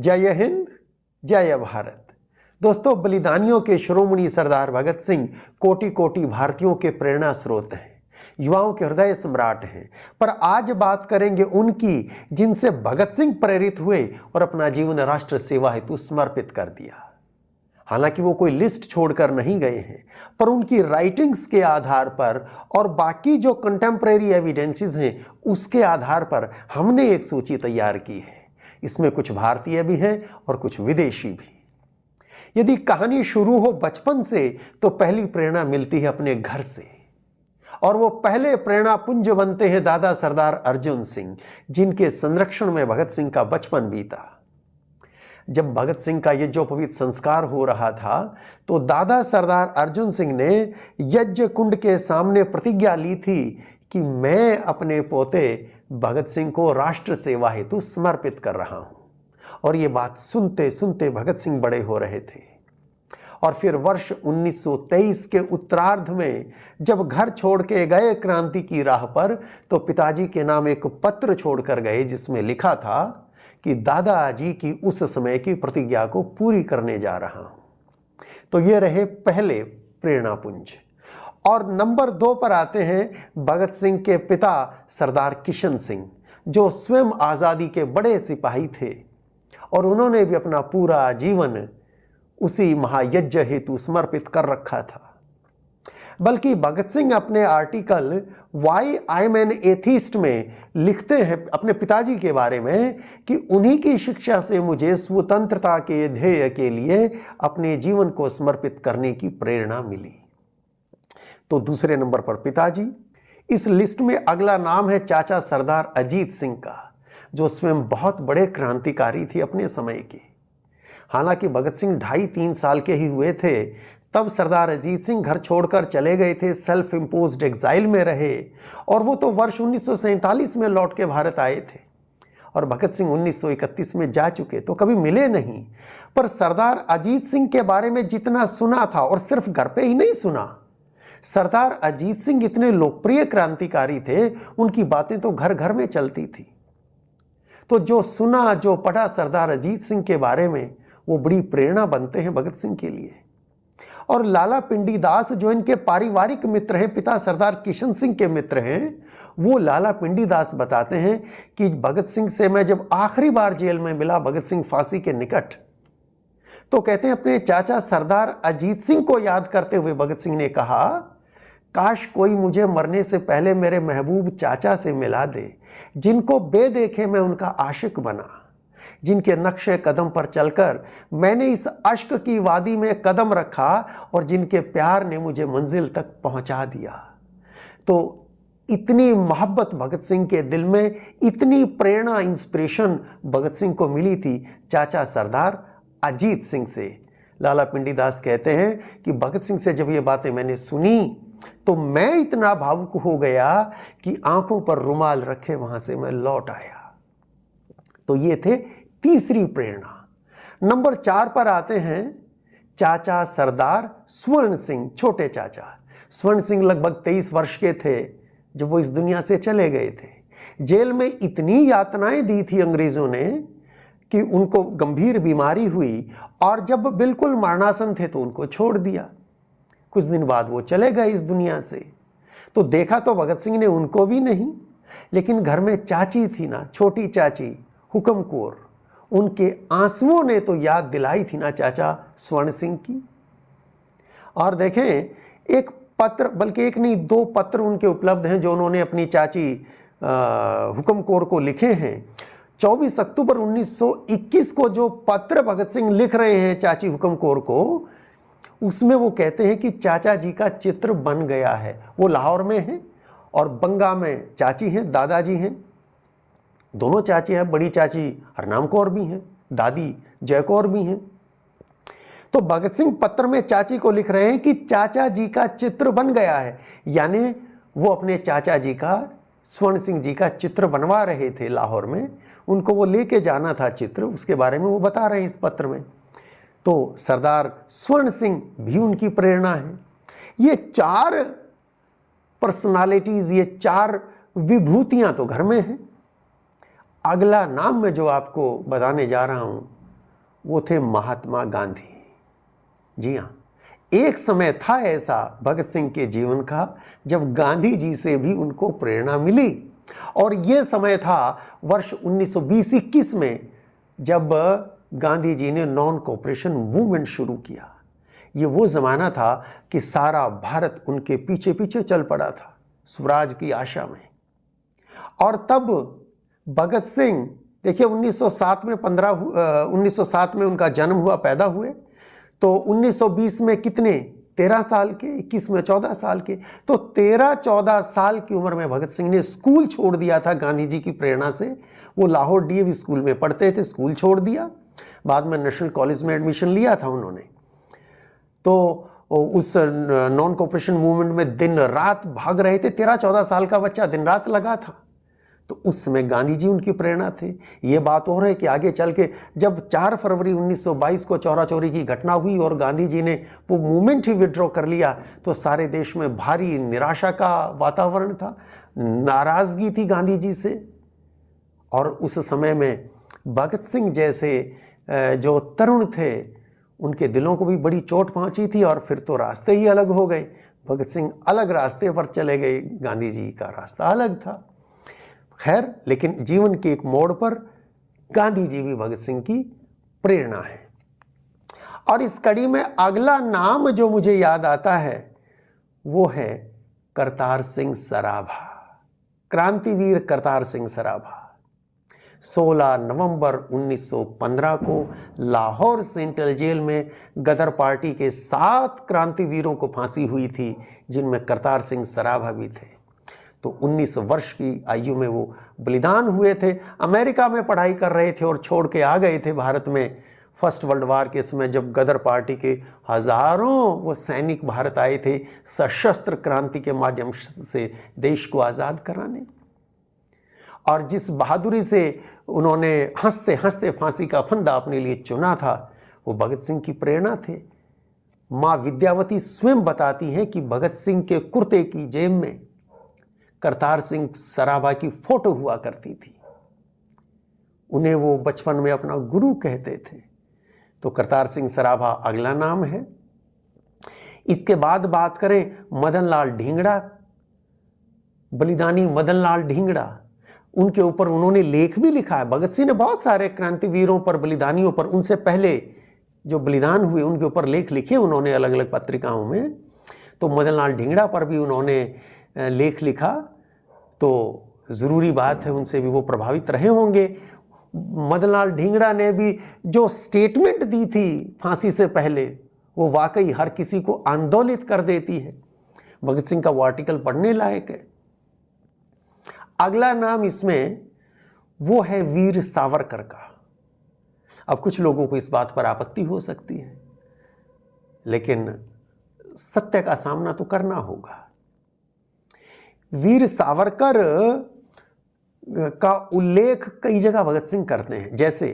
जय हिंद, जय भारत। दोस्तों, बलिदानियों के शिरोमणि सरदार भगत सिंह कोटि कोटि भारतीयों के प्रेरणा स्रोत हैं, युवाओं के हृदय सम्राट हैं। पर आज बात करेंगे उनकी जिनसे भगत सिंह प्रेरित हुए और अपना जीवन राष्ट्र सेवा हेतु समर्पित कर दिया। हालांकि वो कोई लिस्ट छोड़कर नहीं गए हैं, पर उनकी राइटिंग्स के आधार पर और बाकी जो कंटेम्प्रेरी एविडेंसेस हैं उसके आधार पर हमने एक सूची तैयार की है। इसमें कुछ भारतीय भी हैं और कुछ विदेशी भी। यदि कहानी शुरू हो बचपन से तो पहली प्रेरणा मिलती है अपने घर से, और वो पहले प्रेरणा पुंज बनते हैं दादा सरदार अर्जुन सिंह, जिनके संरक्षण में भगत सिंह का बचपन बीता। जब भगत सिंह का यज्ञोपवीत संस्कार हो रहा था तो दादा सरदार अर्जुन सिंह ने यज्ञ कुंड के सामने प्रतिज्ञा ली थी कि मैं अपने पोते भगत सिंह को राष्ट्र सेवा हेतु समर्पित कर रहा हूं। और ये बात सुनते सुनते भगत सिंह बड़े हो रहे थे। और फिर वर्ष 1923 के उत्तरार्ध में जब घर छोड़ के गए क्रांति की राह पर, तो पिताजी के नाम एक पत्र छोड़कर गए जिसमें लिखा था कि दादाजी की उस समय की प्रतिज्ञा को पूरी करने जा रहा हूं। तो ये रहे पहले प्रेरणा पुंज। और नंबर 2 पर आते हैं भगत सिंह के पिता सरदार किशन सिंह, जो स्वयं आज़ादी के बड़े सिपाही थे और उन्होंने भी अपना पूरा जीवन उसी महायज्ञ हेतु समर्पित कर रखा था। बल्कि भगत सिंह अपने article why I am an atheist में लिखते हैं अपने पिताजी के बारे में कि उन्हीं की शिक्षा से मुझे स्वतंत्रता के ध्येय के लिए अपने जीवन को समर्पित करने की प्रेरणा मिली। तो दूसरे नंबर पर पिताजी। इस लिस्ट में अगला नाम है चाचा सरदार अजीत सिंह का, जो स्वयं बहुत बड़े क्रांतिकारी थे अपने समय के। हालांकि भगत सिंह 2.5-3 साल के ही हुए थे तब सरदार अजीत सिंह घर छोड़कर चले गए थे, सेल्फ इम्पोज्ड एग्जाइल में रहे। और वो तो वर्ष 1947 में लौट के भारत आए थे और भगत सिंह 1931 में जा चुके, तो कभी मिले नहीं। पर सरदार अजीत सिंह के बारे में जितना सुना था, और सिर्फ घर पे ही नहीं सुना, सरदार अजीत सिंह इतने लोकप्रिय क्रांतिकारी थे, उनकी बातें तो घर घर में चलती थी। तो जो सुना जो पढ़ा सरदार अजीत सिंह के बारे में, वो बड़ी प्रेरणा बनते हैं भगत सिंह के लिए। और लाला पिंडी दास जो इनके पारिवारिक मित्र हैं, पिता सरदार किशन सिंह के मित्र हैं, वो लाला पिंडी दास बताते हैं कि भगत सिंह से मैं जब आखिरी बार जेल में मिला, भगत सिंह फांसी के निकट, तो कहते हैं अपने चाचा सरदार अजीत सिंह को याद करते हुए भगत सिंह ने कहा, काश कोई मुझे मरने से पहले मेरे महबूब चाचा से मिला दे, जिनको बेदेखे मैं उनका आशिक बना, जिनके नक्शे कदम पर चलकर मैंने इस अश्क की वादी में कदम रखा और जिनके प्यार ने मुझे मंजिल तक पहुंचा दिया। तो इतनी मोहब्बत भगत सिंह के दिल में, इतनी प्रेरणा, इंस्पिरेशन भगत सिंह को मिली थी चाचा सरदार अजीत सिंह से। लाला पिंडी दास कहते हैं कि भगत सिंह से जब ये बातें मैंने सुनी तो मैं इतना भावुक हो गया कि आंखों पर रुमाल रखे वहां से मैं लौट आया। तो ये थे तीसरी प्रेरणा। नंबर 4 पर आते हैं चाचा सरदार स्वर्ण सिंह, छोटे चाचा। स्वर्ण सिंह लगभग 23 वर्ष के थे जब वो इस दुनिया से चले गए थे। जेल में इतनी यातनाएं दी थी अंग्रेजों ने कि उनको गंभीर बीमारी हुई और जब बिल्कुल मरणासन थे तो उनको छोड़ दिया। कुछ दिन बाद वो चले गए इस दुनिया से। तो देखा तो भगत सिंह ने उनको भी नहीं, लेकिन घर में चाची थी ना, छोटी चाची हुक्म कौर, उनके आंसुओं ने तो याद दिलाई थी ना चाचा स्वर्ण सिंह की। और देखें, एक पत्र, बल्कि एक नहीं 2 पत्र उनके उपलब्ध हैं जो उन्होंने अपनी चाची हुक्म कौर को लिखे हैं। 24 अक्टूबर 1921 को जो पत्र भगत सिंह लिख रहे हैं चाची हुक्म कौर को, उसमें वो कहते हैं कि चाचा जी का चित्र बन गया है। वो लाहौर में हैं और बंगा में चाची हैं, दादाजी हैं, दोनों चाची हैं। बड़ी चाची हरनाम कौर भी हैं, दादी जय कौर भी हैं। तो भगत सिंह पत्र में चाची को लिख रहे हैं कि चाचा जी का चित्र बन गया है, यानी वो अपने चाचा जी का, स्वर्ण सिंह जी का चित्र बनवा रहे थे लाहौर में। उनको वो लेके जाना था चित्र, उसके बारे में वो बता रहे हैं इस पत्र में। तो सरदार स्वर्ण सिंह भी उनकी प्रेरणा है। ये 4 पर्सनालिटीज, ये 4 विभूतियां तो घर में हैं। अगला नाम मैं जो आपको बताने जा रहा हूं वो थे महात्मा गांधी। जी हाँ, एक समय था ऐसा भगत सिंह के जीवन का जब गांधी जी से भी उनको प्रेरणा मिली, और ये समय था वर्ष 1920-21 में, जब गांधी जी ने नॉन कोऑपरेशन मूवमेंट शुरू किया। ये वो ज़माना था कि सारा भारत उनके पीछे पीछे चल पड़ा था स्वराज की आशा में। और तब भगत सिंह, देखिए 1907 में उनका जन्म हुआ, पैदा हुए, तो 1920 में कितने, 13 साल के, 21 में 14 साल के। तो 13-14 साल की उम्र में भगत सिंह ने स्कूल छोड़ दिया था गांधी जी की प्रेरणा से। वो लाहौर डीएवी स्कूल में पढ़ते थे, स्कूल छोड़ दिया, बाद में नेशनल कॉलेज में एडमिशन लिया था उन्होंने। तो उस नॉन कोऑपरेशन मूवमेंट में दिन रात भाग रहे थे। 13-14 साल का बच्चा दिन रात लगा था। तो उस समय गांधी जी उनकी प्रेरणा थे। ये बात और है कि आगे चल के जब 4 फरवरी 1922 को चौरा चौरी की घटना हुई और गांधी जी ने वो मूवमेंट ही विड्रॉ कर लिया, तो सारे देश में भारी निराशा का वातावरण था, नाराजगी थी गांधी जी से। और उस समय में भगत सिंह जैसे जो तरुण थे, उनके दिलों को भी बड़ी चोट पहुंची थी, और फिर तो रास्ते ही अलग हो गए। भगत सिंह अलग रास्ते पर चले गए, गांधी जी का रास्ता अलग था। खैर, लेकिन जीवन के एक मोड़ पर गांधी जी भी भगत सिंह की प्रेरणा है। और इस कड़ी में अगला नाम जो मुझे याद आता है वो है करतार सिंह सराभा, क्रांतिवीर करतार सिंह सराभा। 16 नवंबर 1915 को लाहौर सेंट्रल जेल में गदर पार्टी के 7 क्रांतिवीरों को फांसी हुई थी, जिनमें करतार सिंह सराभा भी थे। तो 19 वर्ष की आयु में वो बलिदान हुए थे। अमेरिका में पढ़ाई कर रहे थे और छोड़ के आ गए थे भारत में फर्स्ट वर्ल्ड वार के समय, जब गदर पार्टी के हजारों वो सैनिक भारत आए थे सशस्त्र क्रांति के माध्यम से देश को आज़ाद कराने। और जिस बहादुरी से उन्होंने हंसते हंसते फांसी का फंदा अपने लिए चुना था, वो भगत सिंह की प्रेरणा थे। माँ विद्यावती स्वयं बताती हैं कि भगत सिंह के कुर्ते की जेब में करतार सिंह सराभा की फोटो हुआ करती थी। उन्हें वो बचपन में अपना गुरु कहते थे। तो करतार सिंह सराभा अगला नाम है। इसके बाद बात करें मदनलाल ढींगड़ा, बलिदानी मदनलाल ढींगड़ा, उनके ऊपर उन्होंने लेख भी लिखा है। भगत सिंह ने बहुत सारे क्रांतिवीरों पर, बलिदानियों पर, उनसे पहले जो बलिदान हुए उनके ऊपर लेख लिखे उन्होंने अलग अलग पत्रिकाओं में। तो मदनलाल ढींगड़ा पर भी उन्होंने लेख लिखा, तो ज़रूरी बात है उनसे भी वो प्रभावित रहे होंगे। मदनलाल ढींगड़ा ने भी जो स्टेटमेंट दी थी फांसी से पहले, वो वाकई हर किसी को आंदोलित कर देती है। भगत सिंह का वो आर्टिकल पढ़ने लायक है। अगला नाम इसमें वो है वीर सावरकर का। अब कुछ लोगों को इस बात पर आपत्ति हो सकती है, लेकिन सत्य का सामना तो करना होगा। वीर सावरकर का उल्लेख कई जगह भगत सिंह करते हैं। जैसे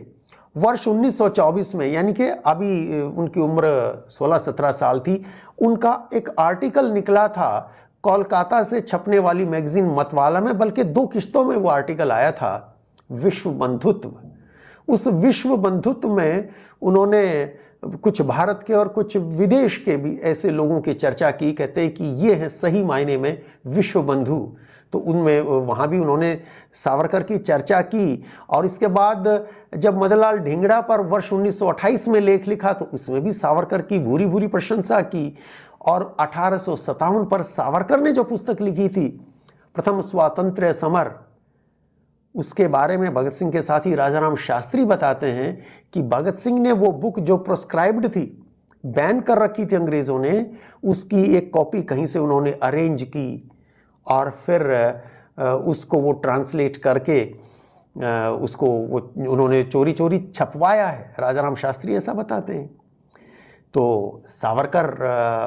वर्ष 1924 में, यानी कि अभी उनकी उम्र 16-17 साल थी, उनका एक आर्टिकल निकला था कोलकाता से छपने वाली मैगजीन मतवाला में, बल्कि 2 किस्तों में वो आर्टिकल आया था, विश्व बंधुत्व। उस विश्व बंधुत्व में उन्होंने कुछ भारत के और कुछ विदेश के भी ऐसे लोगों की चर्चा की, कहते हैं कि ये हैं सही मायने में विश्व बंधु। तो उनमें वहाँ भी उन्होंने सावरकर की चर्चा की। और इसके बाद जब मदनलाल ढींगड़ा पर वर्ष 1928 में लेख लिखा, तो उसमें भी सावरकर की भूरी भूरी प्रशंसा की। और 1857 पर सावरकर ने जो पुस्तक लिखी थी, प्रथम स्वातंत्र्य समर, उसके बारे में भगत सिंह के साथी राजाराम शास्त्री बताते हैं कि भगत सिंह ने वो बुक जो प्रोस्क्राइब्ड थी, बैन कर रखी थी अंग्रेज़ों ने, उसकी एक कॉपी कहीं से उन्होंने अरेंज की और फिर उसको वो ट्रांसलेट करके उसको वो उन्होंने चोरी चोरी छपवाया है। राजाराम शास्त्री ऐसा बताते हैं। तो सावरकर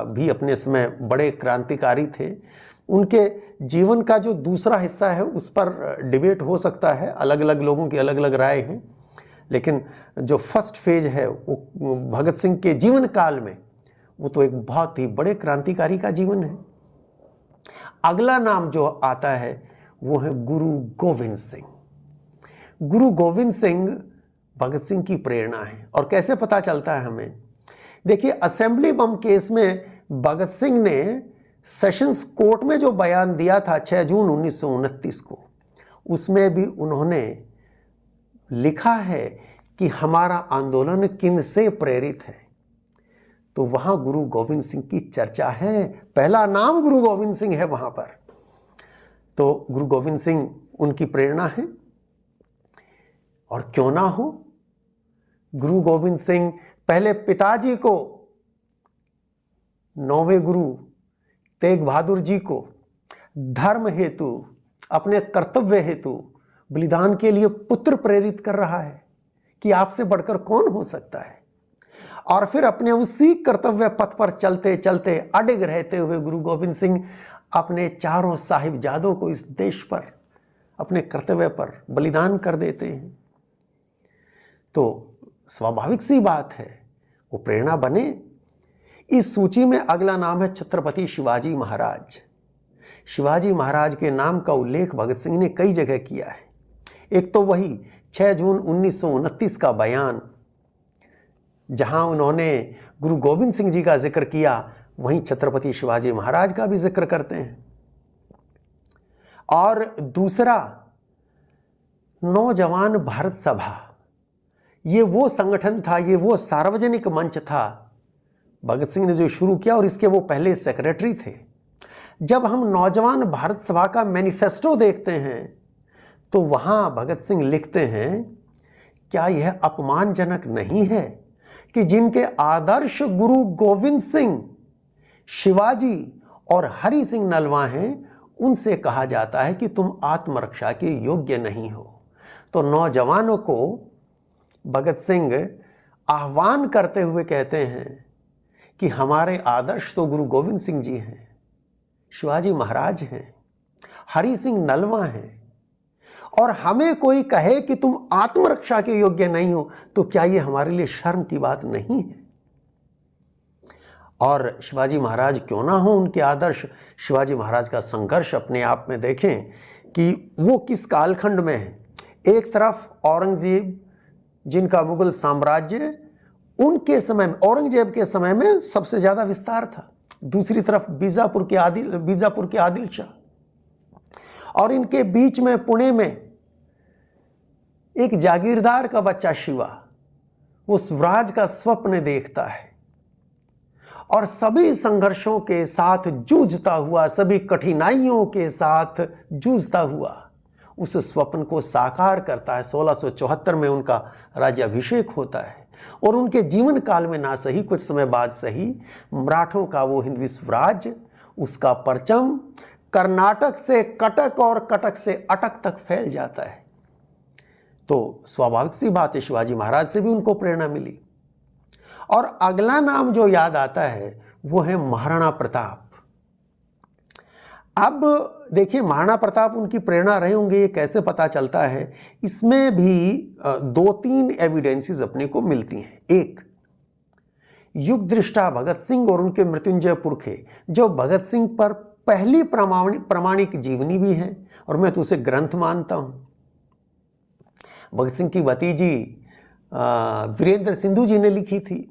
भी अपने समय बड़े क्रांतिकारी थे। उनके जीवन का जो दूसरा हिस्सा है उस पर डिबेट हो सकता है, अलग अलग लोगों की अलग अलग राय हैं, लेकिन जो फर्स्ट फेज है वो भगत सिंह के जीवन काल में, वो तो एक बहुत ही बड़े क्रांतिकारी का जीवन है। अगला नाम जो आता है वो है गुरु गोविंद सिंह। गुरु गोविंद सिंह भगत सिंह की प्रेरणा है। और कैसे पता चलता है हमें? देखिए, असेंबली बम केस में भगत सिंह ने सेशंस कोर्ट में जो बयान दिया था 6 जून 1929 को, उसमें भी उन्होंने लिखा है कि हमारा आंदोलन किन से प्रेरित है। तो वहां गुरु गोविंद सिंह की चर्चा है, पहला नाम गुरु गोविंद सिंह है वहां पर। तो गुरु गोविंद सिंह उनकी प्रेरणा है। और क्यों ना हो, गुरु गोविंद सिंह पहले पिताजी को, 9वें गुरु तेग बहादुर जी को धर्म हेतु, अपने कर्तव्य हेतु बलिदान के लिए पुत्र प्रेरित कर रहा है कि आपसे बढ़कर कौन हो सकता है। और फिर अपने उसी कर्तव्य पथ पर चलते चलते अडिग रहते हुए गुरु गोविंद सिंह अपने चारों साहिबजादों को इस देश पर अपने कर्तव्य पर बलिदान कर देते हैं। तो स्वाभाविक सी बात है वो प्रेरणा बने। इस सूची में अगला नाम है छत्रपति शिवाजी महाराज। शिवाजी महाराज के नाम का उल्लेख भगत सिंह ने कई जगह किया है। एक तो वही 6 जून 1929 का बयान, जहां उन्होंने गुरु गोविंद सिंह जी का जिक्र किया, वहीं छत्रपति शिवाजी महाराज का भी जिक्र करते हैं। और दूसरा, नौजवान भारत सभा, ये वो संगठन था, ये वो सार्वजनिक मंच था भगत सिंह ने जो शुरू किया, और इसके वो पहले सेक्रेटरी थे। जब हम नौजवान भारत सभा का मैनिफेस्टो देखते हैं तो वहां भगत सिंह लिखते हैं, क्या यह अपमानजनक नहीं है कि जिनके आदर्श गुरु गोविंद सिंह, शिवाजी और हरि सिंह नलवा हैं, उनसे कहा जाता है कि तुम आत्मरक्षा के योग्य नहीं हो। तो नौजवानों को भगत सिंह आह्वान करते हुए कहते हैं कि हमारे आदर्श तो गुरु गोविंद सिंह जी हैं, शिवाजी महाराज हैं, हरि सिंह नलवा हैं, और हमें कोई कहे कि तुम आत्मरक्षा के योग्य नहीं हो, तो क्या ये हमारे लिए शर्म की बात नहीं है? और शिवाजी महाराज क्यों ना हो, उनके आदर्श, शिवाजी महाराज का संघर्ष अपने आप में देखें कि वो किस कालखंड में है। एक तरफ औरंगजेब, जिनका मुगल साम्राज्य उनके समय में, औरंगजेब के समय में सबसे ज्यादा विस्तार था। दूसरी तरफ बीजापुर के आदिल शाह, और इनके बीच में पुणे में एक जागीरदार का बच्चा शिवा, वो स्वराज का स्वप्न देखता है और सभी संघर्षों के साथ जूझता हुआ, सभी कठिनाइयों के साथ जूझता हुआ उस स्वप्न को साकार करता है। 1674 में उनका राज्याभिषेक होता है, और उनके जीवन काल में ना सही कुछ समय बाद सही, मराठों का वो हिंदवी स्वराज, उसका परचम कर्नाटक से कटक और कटक से अटक तक फैल जाता है। तो स्वाभाविक सी बात है, शिवाजी महाराज से भी उनको प्रेरणा मिली। और अगला नाम जो याद आता है वो है महाराणा प्रताप। अब देखिए, महाराणा प्रताप उनकी प्रेरणा रहे होंगे, ये कैसे पता चलता है? इसमें भी 2-3 एविडेंसेस अपने को मिलती हैं। एक, युग दृष्टा भगत सिंह और उनके मृत्युंजय पुरखे, जो भगत सिंह पर पहली प्रामाणिक जीवनी भी है, और मैं तो उसे ग्रंथ मानता हूं। भगत सिंह की भतीजी वीरेंद्र सिंधु जी ने लिखी थी,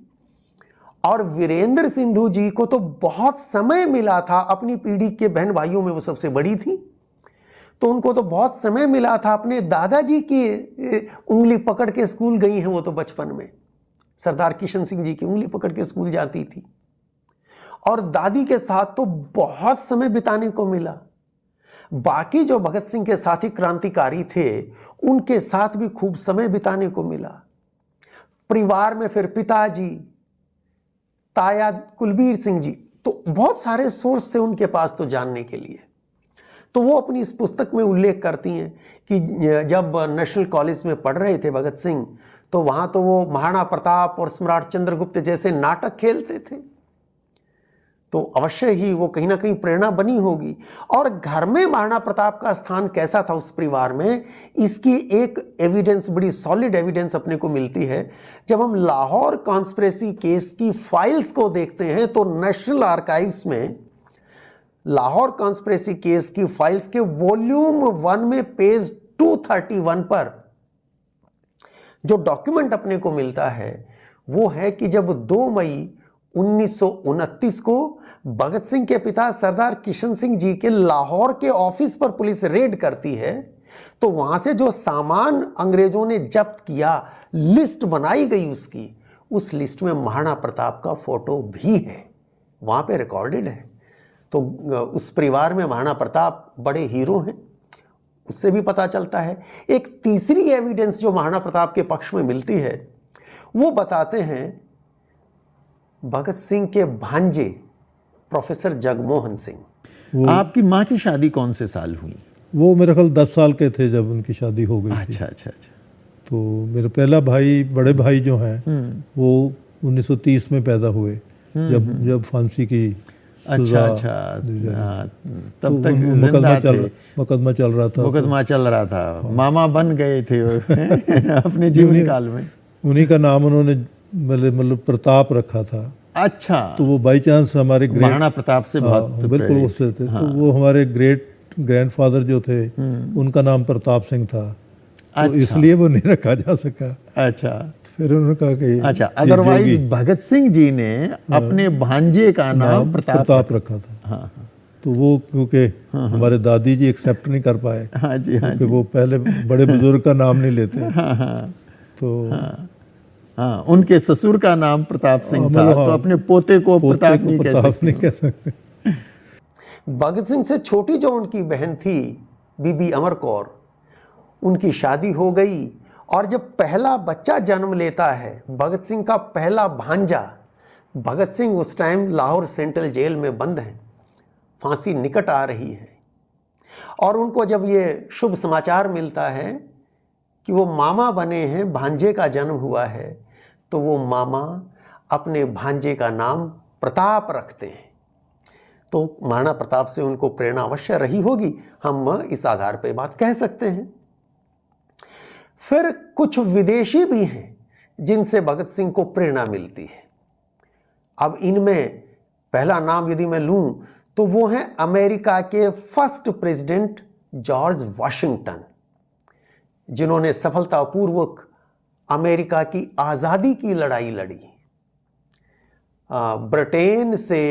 और वीरेंद्र सिंधु जी को तो बहुत समय मिला था, अपनी पीढ़ी के बहन भाइयों में वो सबसे बड़ी थी, तो उनको तो बहुत समय मिला था। अपने दादाजी की उंगली पकड़ के स्कूल गई हैं वो तो बचपन में, सरदार किशन सिंह जी की उंगली पकड़ के स्कूल जाती थी, और दादी के साथ तो बहुत समय बिताने को मिला। बाकी जो भगत सिंह के साथी क्रांतिकारी थे, उनके साथ भी खूब समय बिताने को मिला। परिवार में फिर पिताजी, ताया कुलबीर सिंह जी, तो बहुत सारे सोर्स थे उनके पास तो जानने के लिए। तो वो अपनी इस पुस्तक में उल्लेख करती हैं कि जब नेशनल कॉलेज में पढ़ रहे थे भगत सिंह, तो वहां तो वो महाराणा प्रताप और सम्राट चंद्रगुप्त जैसे नाटक खेलते थे, तो अवश्य ही वो कहीं ना कहीं प्रेरणा बनी होगी। और घर में महाराणा प्रताप का स्थान कैसा था उस परिवार में, इसकी एक एविडेंस, बड़ी सॉलिड एविडेंस अपने को मिलती है। जब हम लाहौर कॉन्स्पिरेसी केस की फाइल्स को देखते हैं तो नेशनल आर्काइव्स में लाहौर कॉन्स्पिरेसी केस की फाइल्स के वॉल्यूम 1 में पेज 231 पर जो डॉक्यूमेंट अपने को मिलता है वो है कि जब 2 मई 1929 को भगत सिंह के पिता सरदार किशन सिंह जी के लाहौर के ऑफिस पर पुलिस रेड करती है, तो वहां से जो सामान अंग्रेजों ने जब्त किया, लिस्ट बनाई गई उसकी, उस लिस्ट में महाराणा प्रताप का फोटो भी है, वहां पे रिकॉर्डेड है। तो उस परिवार में महाराणा प्रताप बड़े हीरो हैं, उससे भी पता चलता है। एक तीसरी एविडेंस जो महाराणा प्रताप के पक्ष में मिलती है वो बताते हैं भगत सिंह के भांजे प्रोफेसर जगमोहन सिंह। आपकी माँ की शादी कौन से साल हुई? वो मेरे ख्याल 10 साल के थे जब उनकी शादी हो गई थी। अच्छा अच्छा अच्छा। तो मेरे पहला भाई, बड़े भाई जो हैं वो 1930 में पैदा हुए, जब फांसी की अच्छा अच्छा, तब तक मुकदमा चल रहा था। मुकदमा चल रहा था, मामा बन गए थे अपने जीवन काल में। उन्हीं का नाम उन्होंने मतलब प्रताप रखा था। अच्छा, तो वो बाई चांस हमारे महाराणा प्रताप से बहुत बिल्कुल उससे थे। तो वो हमारे ग्रैंडफादर जो थे उनका नाम प्रताप सिंह था। तो इसलिए वो नहीं रखा जा सका। अच्छा, फिर उन्होंने कहा कि अच्छा, अदरवाइज भगत सिंह जी ने अपने भांजे का नाम प्रताप रखा था। हाँ, तो वो क्योंकि हमारे दादी जी एक्सेप्ट नहीं कर पाए। हाँ जी, हाँ जी, वो पहले बड़े बुजुर्ग का नाम नहीं लेते। तो हाँ, उनके ससुर का नाम प्रताप सिंह था, तो अपने पोते को प्रताप नहीं कह सकते। भगत सिंह से छोटी जो उनकी बहन थी बीबी अमर कौर, उनकी शादी हो गई और जब पहला बच्चा जन्म लेता है भगत सिंह का पहला भांजा, भगत सिंह उस टाइम लाहौर सेंट्रल जेल में बंद हैं, फांसी निकट आ रही है, और उनको जब ये शुभ समाचार मिलता है कि वो मामा बने हैं, भांजे का जन्म हुआ है, तो वो मामा अपने भांजे का नाम प्रताप रखते हैं। तो महाराणा प्रताप से उनको प्रेरणा अवश्य रही होगी, हम इस आधार पर बात कह सकते हैं। फिर कुछ विदेशी भी हैं जिनसे भगत सिंह को प्रेरणा मिलती है। अब इनमें पहला नाम यदि मैं लूं तो वो हैं अमेरिका के फर्स्ट प्रेसिडेंट जॉर्ज वाशिंगटन, जिन्होंने सफलतापूर्वक अमेरिका की आज़ादी की लड़ाई लड़ी। ब्रिटेन से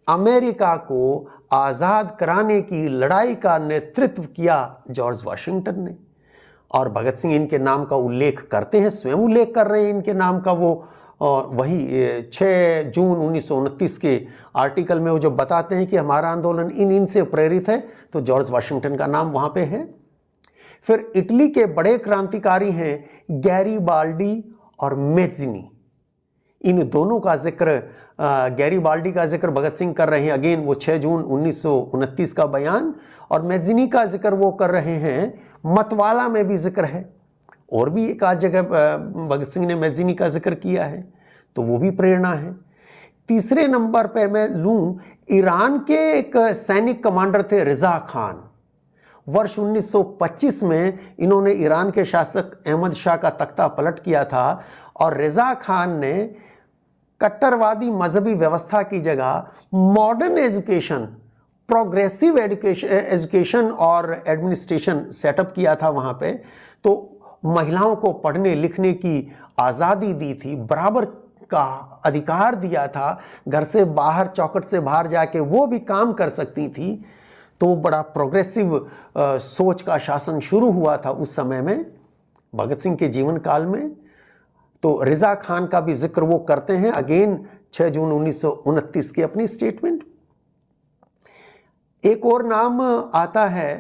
अमेरिका को आज़ाद कराने की लड़ाई का नेतृत्व किया जॉर्ज वाशिंगटन ने, और भगत सिंह इनके नाम का उल्लेख करते हैं, स्वयं उल्लेख कर रहे हैं इनके नाम का। वो वही 6 जून 1929 के आर्टिकल में वो जो बताते हैं कि हमारा आंदोलन इनसे प्रेरित है, तो जॉर्ज वाशिंगटन का नाम वहाँ पे है। फिर इटली के बड़े क्रांतिकारी हैं गैरीबाल्डी और मैज़िनी। इन दोनों का जिक्र, गैरीबाल्डी का जिक्र भगत सिंह कर रहे हैं, अगेन वो 6 जून 1929 का बयान, और मैज़िनी का जिक्र वो कर रहे हैं, मतवाला में भी जिक्र है, और भी एक आध जगह भगत सिंह ने मैज़िनी का जिक्र किया है, तो वो भी प्रेरणा है। तीसरे नंबर पे मैं लूं, ईरान के एक सैनिक कमांडर थे रिजा खान। वर्ष 1925 में इन्होंने ईरान के शासक अहमद शाह का तख्ता पलट किया था, और रिजा खान ने कट्टरवादी मजहबी व्यवस्था की जगह मॉडर्न एजुकेशन, प्रोग्रेसिव एजुकेशन और एडमिनिस्ट्रेशन सेटअप किया था वहाँ पे। तो महिलाओं को पढ़ने लिखने की आज़ादी दी थी, बराबर का अधिकार दिया था, घर से बाहर, चौखट से बाहर जाके वो भी काम कर सकती थी। तो बड़ा प्रोग्रेसिव सोच का शासन शुरू हुआ था उस समय में भगत सिंह के जीवन काल में। तो रिजा खान का भी जिक्र वो करते हैं, अगेन 6 जून 1929 की अपनी स्टेटमेंट। एक और नाम आता है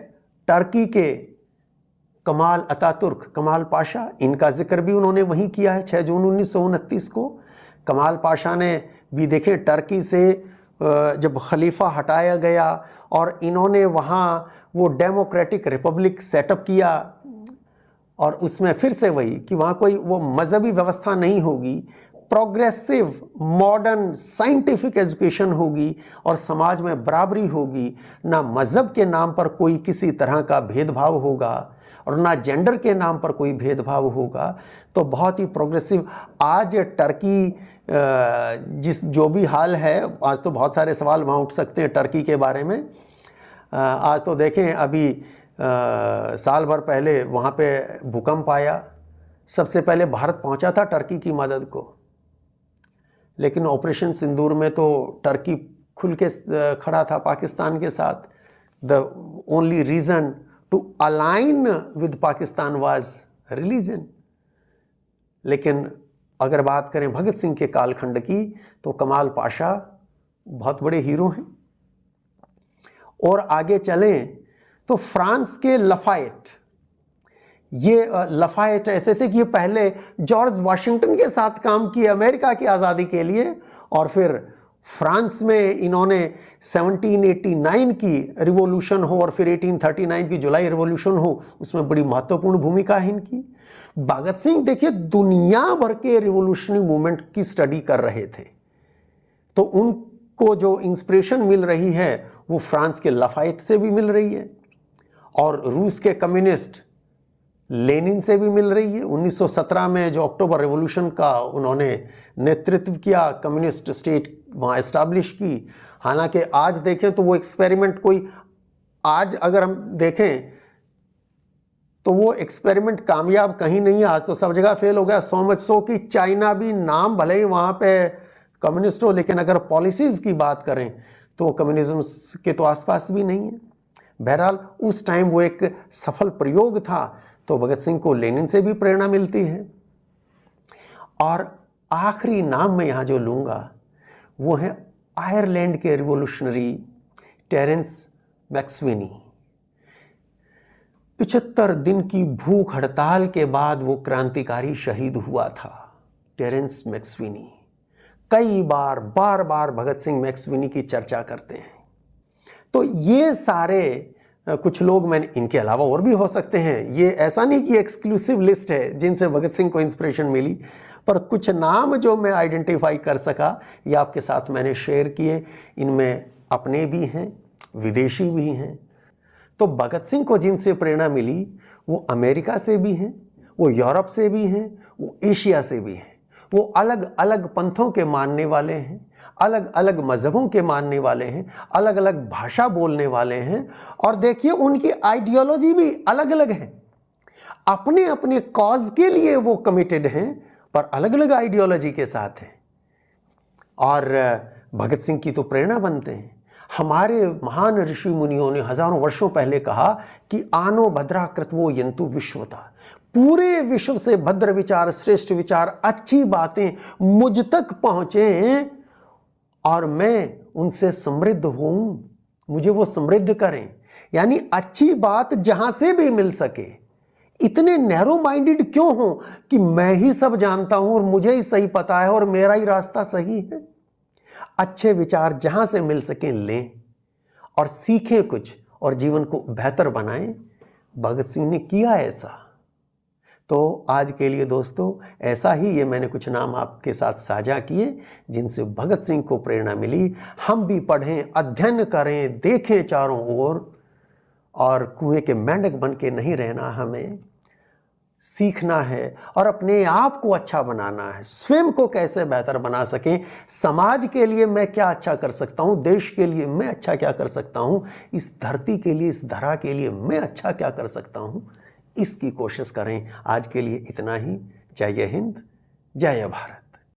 टर्की के कमाल अतातुर्क, कमाल पाशा, इनका जिक्र भी उन्होंने वहीं किया है 6 जून 1929 को। कमाल पाशा ने भी देखें, टर्की से जब खलीफा हटाया गया और इन्होंने वहाँ वो डेमोक्रेटिक रिपब्लिक सेटअप किया, और उसमें फिर से वही कि वहाँ कोई वो मजहबी व्यवस्था नहीं होगी, प्रोग्रेसिव मॉडर्न साइंटिफिक एजुकेशन होगी और समाज में बराबरी होगी, ना मज़हब के नाम पर कोई किसी तरह का भेदभाव होगा और ना जेंडर के नाम पर कोई भेदभाव होगा। तो बहुत ही प्रोग्रेसिव। आज टर्की जो भी हाल है, आज तो बहुत सारे सवाल वहाँ उठ सकते हैं टर्की के बारे में। आज तो देखें, अभी साल भर पहले वहाँ पे भूकंप आया, सबसे पहले भारत पहुंचा था टर्की की मदद को, लेकिन ऑपरेशन सिंदूर में तो टर्की खुल के खड़ा था पाकिस्तान के साथ। The only reason to align with Pakistan was religion. लेकिन अगर बात करें भगत सिंह के कालखंड की तो कमाल पाशा बहुत बड़े हीरो हैं। और आगे चलें तो फ्रांस के लफायट, ये लफायट ऐसे थे कि ये पहले जॉर्ज वाशिंगटन के साथ काम किए अमेरिका की आज़ादी के लिए, और फिर फ्रांस में इन्होंने 1789 की रिवॉल्यूशन हो और फिर 1839 की जुलाई रिवॉल्यूशन हो, उसमें बड़ी महत्वपूर्ण भूमिका है इनकी। भगत सिंह देखिए दुनिया भर के रिवॉल्यूशनरी मूवमेंट की स्टडी कर रहे थे, तो उनको जो इंस्पिरेशन मिल रही है वो फ्रांस के लफायट से भी मिल रही है और रूस के कम्युनिस्ट लेनिन से भी मिल रही है। 1917 में जो अक्टूबर रिवॉल्यूशन का उन्होंने नेतृत्व किया, कम्युनिस्ट स्टेट वहाँ एस्टैब्लिश की। हालांकि आज देखें तो वो एक्सपेरिमेंट कोई, आज अगर हम देखें तो वो एक्सपेरिमेंट कामयाब कहीं नहीं है, आज तो सब जगह फेल हो गया। सो मच सो कि चाइना भी नाम भले ही वहाँ पे कम्युनिस्ट हो, लेकिन अगर पॉलिसीज़ की बात करें तो कम्युनिज्म के तो आसपास भी नहीं है। बहरहाल उस टाइम वो एक सफल प्रयोग था, तो भगत सिंह को लेनिन से भी प्रेरणा मिलती है। और आखिरी नाम मैं यहाँ जो लूँगा वो है आयरलैंड के रिवॉल्यूशनरी टेरेंस मैक्सवेनी। 75 दिन की भूख हड़ताल के बाद वो क्रांतिकारी शहीद हुआ था, टेरेंस मैक्सवेनी। कई बार बार बार भगत सिंह मैक्सवेनी की चर्चा करते हैं। तो ये सारे कुछ लोग, मैंने इनके अलावा और भी हो सकते हैं, ये ऐसा नहीं कि एक्सक्लूसिव लिस्ट है जिनसे भगत सिंह को इंस्पिरेशन मिली, पर कुछ नाम जो मैं आइडेंटिफाई कर सका ये आपके साथ मैंने शेयर किए। इनमें अपने भी हैं, विदेशी भी हैं। तो भगत सिंह को जिनसे प्रेरणा मिली वो अमेरिका से भी हैं, वो यूरोप से भी हैं, वो एशिया से भी हैं। वो अलग अलग पंथों के मानने वाले हैं, अलग अलग मज़हबों के मानने वाले हैं, अलग अलग भाषा बोलने वाले हैं। और देखिए उनकी आइडियोलॉजी भी अलग अलग है, अपने अपने कॉज के लिए वो कमिटेड हैं, पर अलग अलग आइडियोलॉजी के साथ हैं। और भगत सिंह की तो प्रेरणा बनते हैं। हमारे महान ऋषि मुनियों ने हजारों वर्षों पहले कहा कि आनो भद्रा कृतवो यंतु विश्वता, पूरे विश्व से भद्र विचार, श्रेष्ठ विचार, अच्छी बातें मुझ तक पहुंचे और मैं उनसे समृद्ध हूं, मुझे वो समृद्ध करें। यानी अच्छी बात जहां से भी मिल सके। इतने नैरो माइंडेड क्यों हो कि मैं ही सब जानता हूं और मुझे ही सही पता है और मेरा ही रास्ता सही है। अच्छे विचार जहां से मिल सकें लें और सीखें कुछ और जीवन को बेहतर बनाएं। भगत सिंह ने किया ऐसा। तो आज के लिए दोस्तों ऐसा ही, ये मैंने कुछ नाम आपके साथ साझा किए जिनसे भगत सिंह को प्रेरणा मिली। हम भी पढ़ें, अध्ययन करें, देखें चारों ओर, और कुएं के मेंढक बन के नहीं रहना, हमें सीखना है और अपने आप को अच्छा बनाना है। स्वयं को कैसे बेहतर बना सकें, समाज के लिए मैं क्या अच्छा कर सकता हूं, देश के लिए मैं अच्छा क्या कर सकता हूं, इस धरती के लिए, इस धरा के लिए मैं अच्छा क्या कर सकता हूं, इसकी कोशिश करें। आज के लिए इतना ही। जय हिंद, जय भारत।